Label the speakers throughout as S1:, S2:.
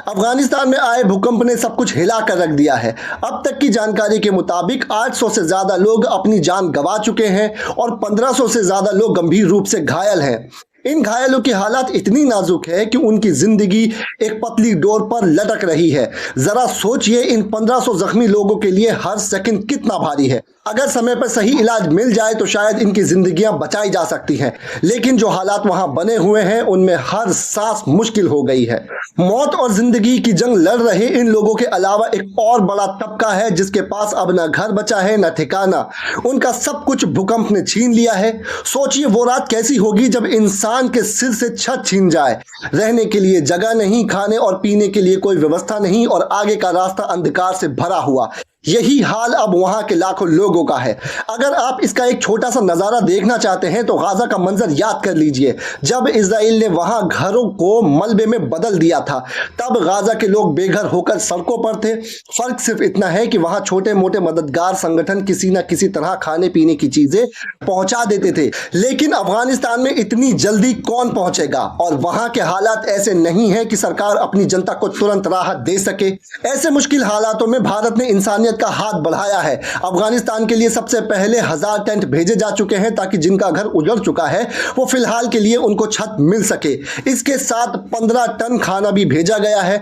S1: अफगानिस्तान में आए भूकंप ने सब कुछ हिला कर रख दिया है। अब तक की जानकारी के मुताबिक 800 से ज्यादा लोग अपनी जान गंवा चुके हैं और 1500 से ज्यादा लोग गंभीर रूप से घायल हैं। इन घायलों की हालत इतनी नाजुक है कि उनकी जिंदगी एक पतली डोर पर लटक रही है। जरा सोचिए, इन 1500 जख्मी लोगों के लिए हर सेकंड कितना भारी है। अगर समय पर सही इलाज मिल जाए तो शायद इनकी जिंदगियां बचाई जा सकती हैं, लेकिन जो हालात वहां बने हुए हैं उनमें हर सांस मुश्किल हो गई है। मौत और जिंदगी की जंग लड़ रहे इन लोगों के अलावा एक और बड़ा तबका है जिसके पास अब न घर बचा है न ठिकाना। उनका सब कुछ भूकंप ने छीन लिया है। सोचिए वो रात कैसी होगी जब इंसान के सिर से छत छीन जाए। रहने के लिए जगह नहीं, खाने और पीने के लिए कोई व्यवस्था नहीं और आगे का रास्ता अंधकार से भरा हुआ। यही हाल अब वहां के लाखों लोगों का है। अगर आप इसका एक छोटा सा नजारा देखना चाहते हैं तो गाजा का मंजर याद कर लीजिए। जब इजराइल ने वहां घरों को मलबे में बदल दिया था तब गाजा के लोग बेघर होकर सड़कों पर थे। फर्क सिर्फ इतना है कि वहां छोटे मोटे मददगार संगठन किसी न किसी तरह खाने पीने की चीजें पहुंचा देते थे, लेकिन अफगानिस्तान में इतनी जल्दी कौन पहुंचेगा? और वहां के हालात ऐसे नहीं है कि सरकार अपनी जनता को तुरंत राहत दे सके। ऐसे मुश्किल हालातों में भारत ने इंसानियत का हाथ बढ़ाया है। अफगानिस्तान के लिए सबसे पहले 1000 टेंट भेजे जा चुके हैं ताकि जिनका घर उजड़ चुका है वो फिलहाल के लिए उनको छत मिल सके। इसके साथ 15 टन खाना भी भेजा गया है।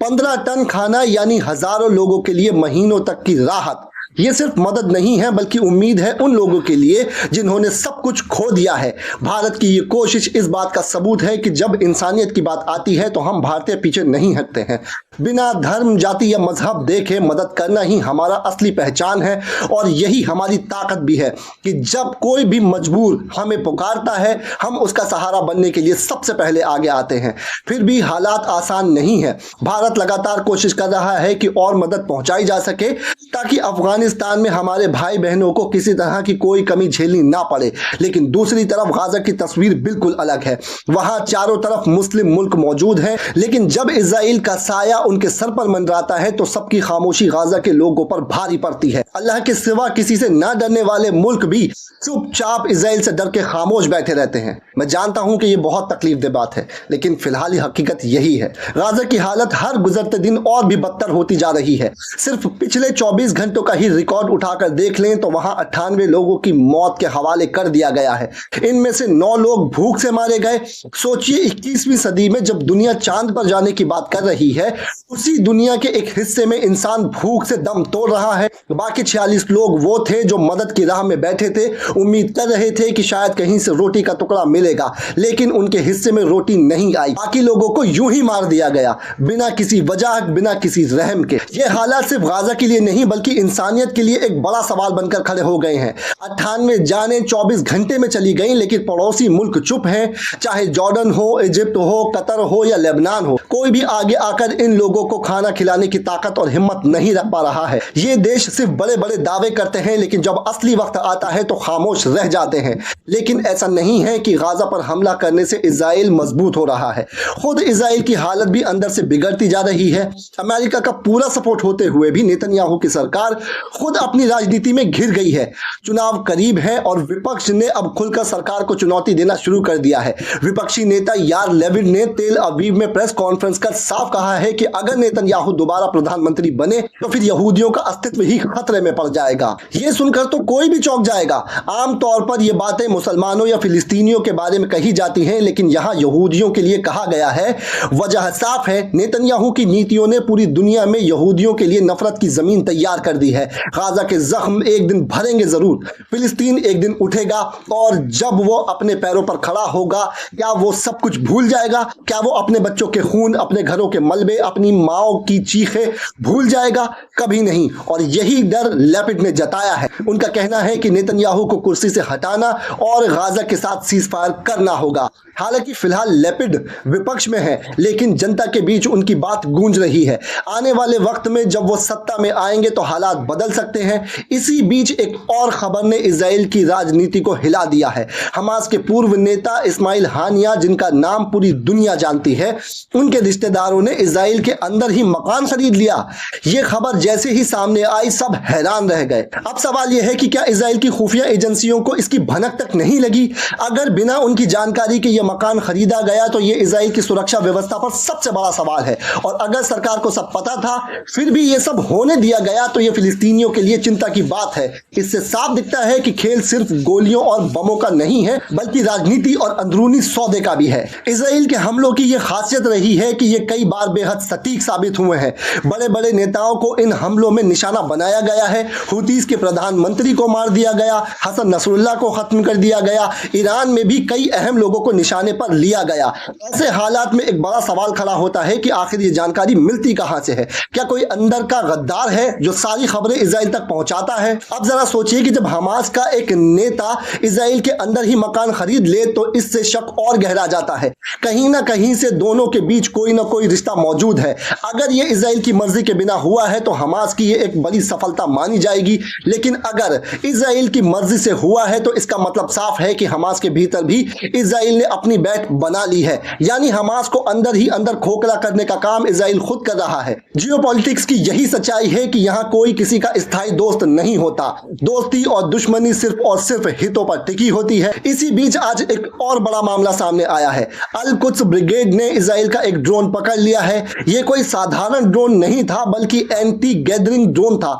S1: 15 टन खाना यानी हजारों लोगों के लिए महीनों तक की राहत। ये सिर्फ मदद नहीं है बल्कि उम्मीद है उन लोगों के लिए जिन्होंने सब कुछ खो दिया है। भारत की ये कोशिश इस बात का सबूत है कि जब इंसानियत की बात आती है तो हम भारतीय पीछे नहीं हटते हैं। बिना धर्म, जाति या मजहब देखे मदद करना ही हमारा असली पहचान है और यही हमारी ताकत भी है कि जब कोई भी मजबूर हमें पुकारता है हम उसका सहारा बनने के लिए सबसे पहले आगे आते हैं। फिर भी हालात आसान नहीं है। भारत लगातार कोशिश कर रहा है कि और मदद पहुंचाई जा सके ताकि अफगानिस्तान में हमारे भाई बहनों को किसी तरह की कोई कमी झेलनी ना पड़े। लेकिन दूसरी तरफ गाजा की तस्वीर बिल्कुल अलग है। वहां चारों तरफ मुस्लिम मुल्क मौजूद हैं, लेकिन जब इजराइल का साया उनके सर पर मंडराता है तो सबकी खामोशी गाजा के लोगों पर भारी पड़ती है। अल्लाह के सिवा किसी से ना डरने वाले मुल्क भी चुपचाप इजराइल से डर के खामोश बैठे रहते हैं। मैं जानता हूं कि यह बहुत तकलीफदेह बात है, लेकिन फिलहाल हकीकत यही है। गाजा की हालत हर गुजरते दिन और भी बदतर होती जा रही है। सिर्फ पिछले 24 घंटों का ही रिकॉर्ड उठाकर देख लें तो वहां 98 लोगों की मौत के हवाले कर दिया गया है। इनमें से 9 लोग भूख से मारे गए। सोचिए 21वीं सदी में जब दुनिया चांद पर जाने की बात कर रही है, उसी दुनिया के एक हिस्से में इंसान भूख से दम तोड़ रहा है। बाकी 46 लोग वो थे जो मदद की राह में बैठे थे, उम्मीद कर रहे थे कि शायद कहीं से रोटी का टुकड़ा मिलेगा, लेकिन उनके हिस्से में रोटी नहीं आई। बाकी लोगों को यूं ही मार दिया गया बिना किसी वजह, बिना किसी रहम के। ये हालात सिर्फ गाजा के लिए नहीं बल्कि इंसानियत के लिए एक बड़ा सवाल बनकर खड़े हो गए हैं। 98 जानें 24 घंटे में चली गई, लेकिन पड़ोसी मुल्क चुप हैं। चाहे जॉर्डन हो, इजिप्ट हो, कतर हो या लेबनान हो, कोई भी आगे आकर इन लोगों को खाना खिलाने की ताकत और हिम्मत नहीं रख पा रहा है। ये देश सिर्फ बड़े बड़े दावे करते हैं, लेकिन जब असली वक्त आता है तो खामोश रह जाते हैं। लेकिन ऐसा नहीं है कि गाजा पर हमला करने से इजराइल मजबूत हो रहा है। खुद इजराइल की हालत भी अंदर से बिगड़ती जा रही है। अमेरिका का पूरा सपोर्ट होते हुए भी नेतन्याहू की सरकार खुद अपनी राजनीति में घिर गई है। चुनाव करीब है और विपक्ष ने अब खुलकर सरकार को चुनौती देना शुरू कर दिया है। विपक्षी नेता यार लेविड ने तेल अवीव में प्रेस कॉन्फ्रेंस कर साफ कहा है कि अगर नेतन्याहू दोबारा प्रधानमंत्री बने तो फिर यहूदियों का अस्तित्व ही खतरे में पड़ जाएगा। यह सुनकर तो कोई भी चौंक जाएगा। आमतौर पर यह बातें मुसलमानों या फिलिस्तीनियों के बारे में कही जाती हैं, लेकिन यहां यहूदियों के लिए कहा गया है। वजह साफ है, नेतन्याहू की नीतियों ने पूरी दुनिया में यहूदियों के लिए नफरत की जमीन तैयार कर दी है। गाजा के जख्म एक दिन भरेंगे जरूर। फिलिस्तीन एक दिन उठेगा और जब वो अपने पैरों पर खड़ा होगा, क्या वो सब कुछ भूल जाएगा? क्या वो अपने बच्चों के खून, अपने घरों के मलबे, अपनी माओ की चीखें भूल जाएगा? कभी नहीं। और यही डर लेपिड ने जताया है। उनका कहना है कि नेतन्याहू को कुर्सी से हटाना और गाजा के साथ सीज फायर करना होगा। हालांकि फिलहाल लेपिड विपक्ष में है, लेकिन जनता के बीच उनकी बात गूंज रही है। आने वाले वक्त में जब वो सत्ता में आएंगे तो हालात बदल सकते हैं। इसी बीच एक और खबर ने इजराइल की राजनीति को हिला दिया है। हमास के पूर्व नेता इस्माइल हानिया, जिनका नाम पूरी दुनिया जानती है, उनके रिश्तेदारों ने इजराइल के अंदर ही मकान खरीद लिया। यह खबर जैसे ही सामने आई सब हैरान रह गए। अब सवाल यह है कि क्या इजराइल की खुफिया एजेंसियों को इसकी भनक तक नहीं लगी? अगर बिना उनकी जानकारी के ये मकान खरीदा गया तो ये इजराइल की सुरक्षा व्यवस्था पर सबसे बड़ा सवाल है। और अगर सरकार को सब पता था फिर भी ये सब होने दिया गया तो ये फिलिस्तीनियों के लिए चिंता की बात है। इससे साफ दिखता है कि खेल सिर्फ गोलियों और बमों का नहीं है बल्कि राजनीति और अंदरूनी सौदे का भी है। इजराइल के हमलों की ये खासियत रही है कि ये कई बार बेहद सटीक साबित हुए हैं। बड़े बड़े नेताओं को इन हमलों में निशाना बनाया गया है। हुतीस के प्रधानमंत्री को मार दिया गया, हसन नसरुल्लाह को खत्म कर दिया गया, ईरान में भी कई अहम लोगों को निशाने पर लिया गया। ऐसे हालात में एक बड़ा सवाल खड़ा होता है कि आखिर ये जानकारी मिलती कहां से है? क्या कोई अंदर का गद्दार है जो सारी खबरें इजराइल तक पहुंचाता है? अब जरा सोचिए कि जब हमास का एक नेता इजराइल के अंदर ही मकान खरीद ले तो इससे शक और गहरा जाता है। कहीं ना कहीं से दोनों के बीच कोई ना कोई रिश्ता मौजूद है। अगर ये इजराइल की मर्जी के बिना हुआ है तो हमास की ये एक बड़ी सफलता मानी जाएगी, लेकिन अगर इजराइल की मर्जी से हुआ है तो इसका मतलब साफ है कि हमास के भीतर भी इजराइल ने अपनी बैठ बना ली है। यानी हमास को अंदर ही अंदर खोखला करने का काम इजराइल खुद कर रहा है। जियोपॉलिटिक्स की यही सच्चाई है कि यहाँ कोई किसी का स्थायी दोस्त नहीं होता। दोस्ती और दुश्मनी सिर्फ और सिर्फ हितों पर टिकी होती है। इसी बीच आज एक और बड़ा मामला सामने आया है। अल कुद्स ब्रिगेड ने इजराइल का एक ड्रोन पकड़ लिया है। यह कोई साधारण ड्रोन नहीं था बल्कि एंटी गैदरिंग ड्रोन था।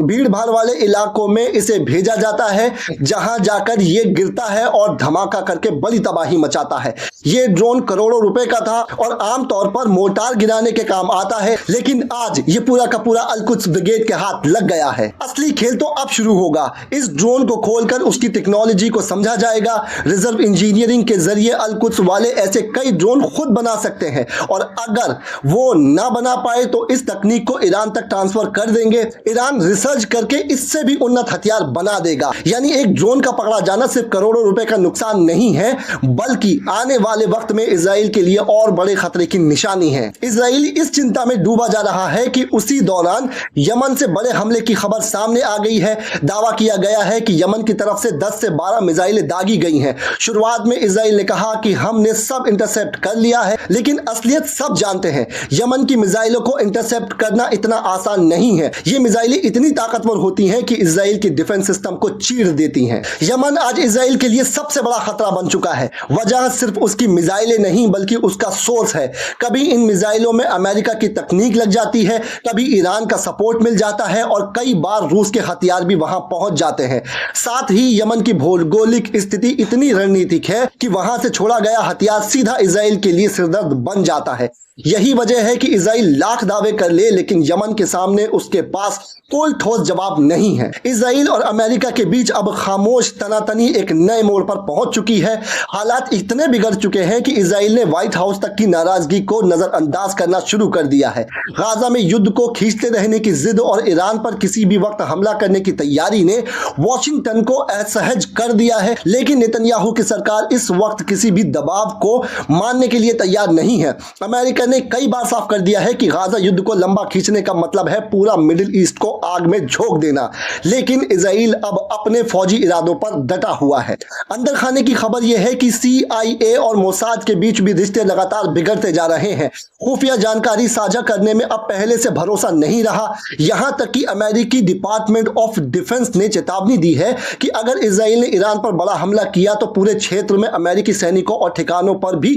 S1: भीड़ भाड़ वाले इलाकों में इसे भेजा जाता है जहां जाकर यह गिरता है और धमाका करके बड़ी तबाही मचाता है। यह ड्रोन करोड़ों रुपए का था और आमतौर पर मोर्टार गिराने के काम आता है, लेकिन आज ये पूरा का पूरा अल कुद्स ब्रिगेड के हाथ लग गया है। असली खेल तो अब शुरू होगा। इस ड्रोन को खोलकर उसकी टेक्नोलॉजी को समझा जाएगा। रिजर्व इंजीनियरिंग के जरिए अल कुद्स वाले ऐसे कई ड्रोन खुद बना सकते हैं और अगर वो ना बना पाए तो इस तकनीक को ईरान तक ट्रांसफर कर देंगे। ईरान रिसर्च करके इससे भी उन्नत हथियार बना देगा। यानी एक ड्रोन का पकड़ा जाना सिर्फ करोड़ों रुपए का नुकसान नहीं है बल्कि आने वाले वक्त में इजराइल के लिए और बड़े खतरे की निशानी है। इजराइल इस चिंता में डूबा जा रहा है कि उसी दौरान यमन से बड़े हमले की खबर सामने आ गई है। दावा किया गया है कि यमन की तरफ से 10 से 12 मिसाइलें दागी गई हैं। शुरुआत में इजराइल ने कहा कि हमने सब इंटरसेप्ट कर लिया है, लेकिन असलियत सब जानते हैं। यमन की मिसाइलों को इंटरसेप्ट करना इतना आसान नहीं है। ये मिसाइलें इतनी ताकतवर होती हैं कि इजराइल के डिफेंस सिस्टम को चीर देती हैं। यमन आज इजराइल के लिए सबसे बड़ा खतरा बन चुका है। वजह सिर्फ उसकी मिसाइलें नहीं बल्कि उसका सोर्स है। कभी इन मिसाइलों में अमेरिका की तकनीक लग जाती है, कभी ईरान का सपोर्ट मिल जाता है और कई बार रूस के हथियार भी वहां पहुंच जाते हैं। साथ ही यमन की भौगोलिक स्थिति इतनी रणनीतिक है कि वहां से छोड़ा गया हथियार सीधा इजराइल के लिए सिरदर्द बन जाता है। यही वजह है कि इजराइल लाख दावे कर ले लेकिन यमन के सामने उसके पास कोई ठोस जवाब नहीं है। इजराइल और अमेरिका के बीच अब खामोश तनातनी एक नए मोड़ पर पहुंच चुकी है। हालात इतने बिगड़ चुके हैं कि इजराइल ने व्हाइट हाउस तक की नाराजगी को नजरअंदाज करना शुरू कर दिया है। गाजा में युद्ध को खींचते रहने की जिद और ईरान पर किसी भी वक्त हमला करने की तैयारी ने वॉशिंगटन को असहज कर दिया है। लेकिन नेतन्याहू की सरकार इस वक्त किसी भी दबाव को मानने के लिए तैयार नहीं है। अमेरिका ने कई बार साफ कर दिया है कि गाजा युद्ध को लंबा खींचने का मतलब है पूरा मिडिल ईस्ट को आग में झोंक देना। लेकिन इजराइल अब अपने फौजी इरादों पर डटा हुआ है। अंदर खाने की खबर यह है कि CIA और मोसाद के बीच भी रिश्ते लगातार बिगड़ते जा रहे हैं। खुफिया जानकारी साझा करने में अब पहले से भरोसा नहीं रहा। यहां तक कि अमेरिकी डिपार्टमेंट ऑफ डिफेंस ने चेतावनी दी है कि अगर इजराइल ने ईरान पर बड़ा हमला किया तो पूरे क्षेत्र में अमेरिकी सैनिकों और ठिकानों पर भी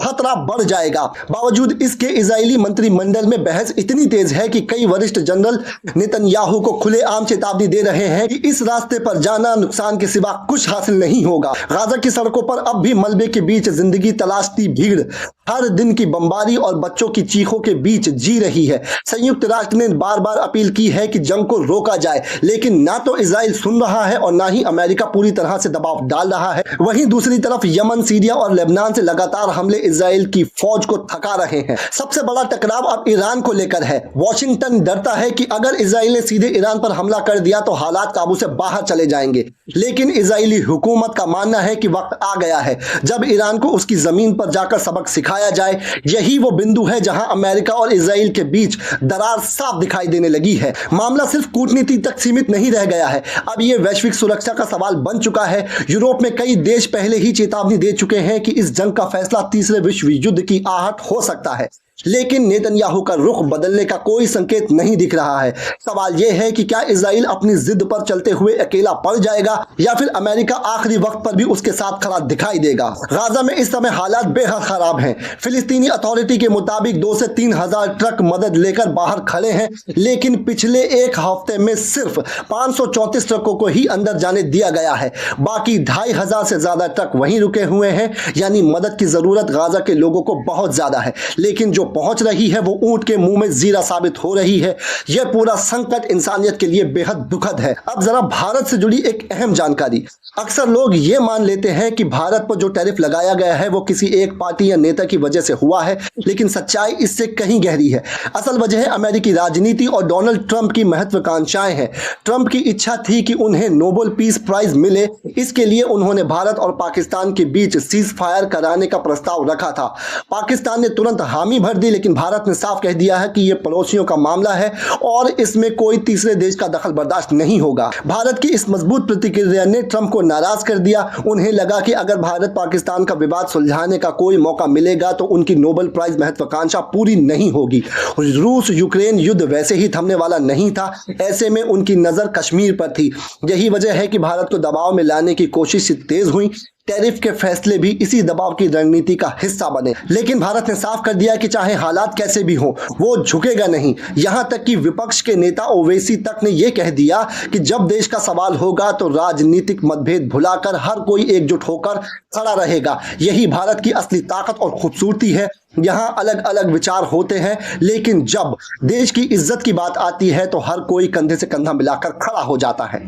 S1: खतरा बढ़ जाएगा। बावजूद इसके इजरायली मंत्रिमंडल में बहस इतनी तेज है कि कई वरिष्ठ जनरल नेतन्याहू को खुलेआम चेतावनी दे रहे हैं कि इस रास्ते पर जाना नुकसान के सिवा कुछ हासिल नहीं होगा। गाजा की सड़कों पर अब भी मलबे के बीच जिंदगी तलाशती भीड़ हर दिन की बमबारी और बच्चों की चीखों के बीच जी रही है। संयुक्त राष्ट्र ने बार बार अपील की है कि जंग को रोका जाए, लेकिन ना तो इजराइल सुन रहा है और ना ही अमेरिका पूरी तरह से दबाव डाल रहा है। वहीं दूसरी तरफ यमन, सीरिया और लेबनान से लगातार हमले इजराइल की फौज को थका रहे हैं। सबसे बड़ा टकराव अब ईरान को लेकर है। वॉशिंगटन डरता है कि अगर इजराइल ने सीधे ईरान पर हमला कर दिया तो हालात काबू से बाहर चले जाएंगे। लेकिन इजरायली हुकूमत का मानना है कि वक्त आ गया है जब ईरान को उसकी जमीन पर जाकर सबक सिखाया जाए। यही वो बिंदु है जहां अमेरिका और इजराइल के बीच दरार साफ दिखाई देने लगी है। मामला सिर्फ कूटनीति तक सीमित नहीं रह गया है, अब यह वैश्विक सुरक्षा का सवाल बन चुका है। यूरोप में कई देश पहले ही चेतावनी दे चुके हैं कि इस जंग का फैसला तीसरे विश्व युद्ध की आहट हो सकता है। लेकिन नेतन्याहू का रुख बदलने का कोई संकेत नहीं दिख रहा है। सवाल यह है कि क्या इजराइल अपनी जिद पर चलते हुए अकेला पड़ जाएगा या फिर अमेरिका आखिरी वक्त पर भी उसके साथ खड़ा दिखाई देगा। गाजा में इस समय हालात बेहद खराब हैं। फिलिस्तीनी अथॉरिटी के मुताबिक 2 से 3 हजार ट्रक मदद लेकर बाहर खड़े हैं, लेकिन पिछले एक हफ्ते में सिर्फ 534 ट्रकों को ही अंदर जाने दिया गया है। बाकी 2500 से ज्यादा ट्रक वहीं रुके हुए हैं। यानी मदद की जरूरत गाजा के लोगों को बहुत ज्यादा है, लेकिन जो पहुंच रही है वो ऊंट के मुंह में जीरा साबित हो रही है। यह पूरा संकट इंसानियत के लिए बेहद दुखद है। अब जरा भारत से जुड़ी एक अहम जानकारी। अक्सर लोग ये मान लेते हैं कि भारत पर जो टैरिफ लगाया गया है वो किसी एक पार्टी या नेता की वजह से हुआ है, लेकिन सच्चाई इससे कहीं गहरी है। असल वजह है अमेरिकी राजनीति और डोनाल्ड ट्रंप की महत्वाकांक्षाएं हैं। ट्रंप की इच्छा थी कि उन्हें नोबेल पीस प्राइज मिले। इसके लिए उन्होंने भारत और पाकिस्तान के बीच सीज फायर कराने का प्रस्ताव रखा था। पाकिस्तान ने तुरंत हामी भर दी, लेकिन भारत ने साफ कह दिया है कि यह पड़ोसियों का मामला है और इसमें कोई तीसरे देश का दखल बर्दाश्त नहीं होगा। भारत की इस मजबूत प्रतिक्रिया ने ट्रंप को नाराज कर दिया। उन्हें लगा कि अगर भारत पाकिस्तान का विवाद सुलझाने का कोई मौका मिलेगा तो उनकी नोबेल प्राइज महत्वाकांक्षा पूरी नहीं होगी। रूस यूक्रेन युद्ध वैसे ही थमने वाला नहीं था, ऐसे में उनकी नजर कश्मीर पर थी। यही वजह है कि भारत को दबाव में लाने की कोशिश तेज हुई। टैरिफ के फैसले भी इसी दबाव की रणनीति का हिस्सा बने, लेकिन भारत ने साफ कर दिया कि चाहे हालात कैसे भी हो वो झुकेगा नहीं। यहां तक कि विपक्ष के नेता ओवैसी तक ने यह कह दिया कि जब देश का सवाल होगा तो राजनीतिक मतभेद भुलाकर हर कोई एकजुट होकर खड़ा रहेगा। यही भारत की असली ताकत और खूबसूरती है। यहाँ अलग अलग विचार होते हैं, लेकिन जब देश की इज्जत की बात आती है तो हर कोई कंधे से कंधा मिलाकर खड़ा हो जाता है।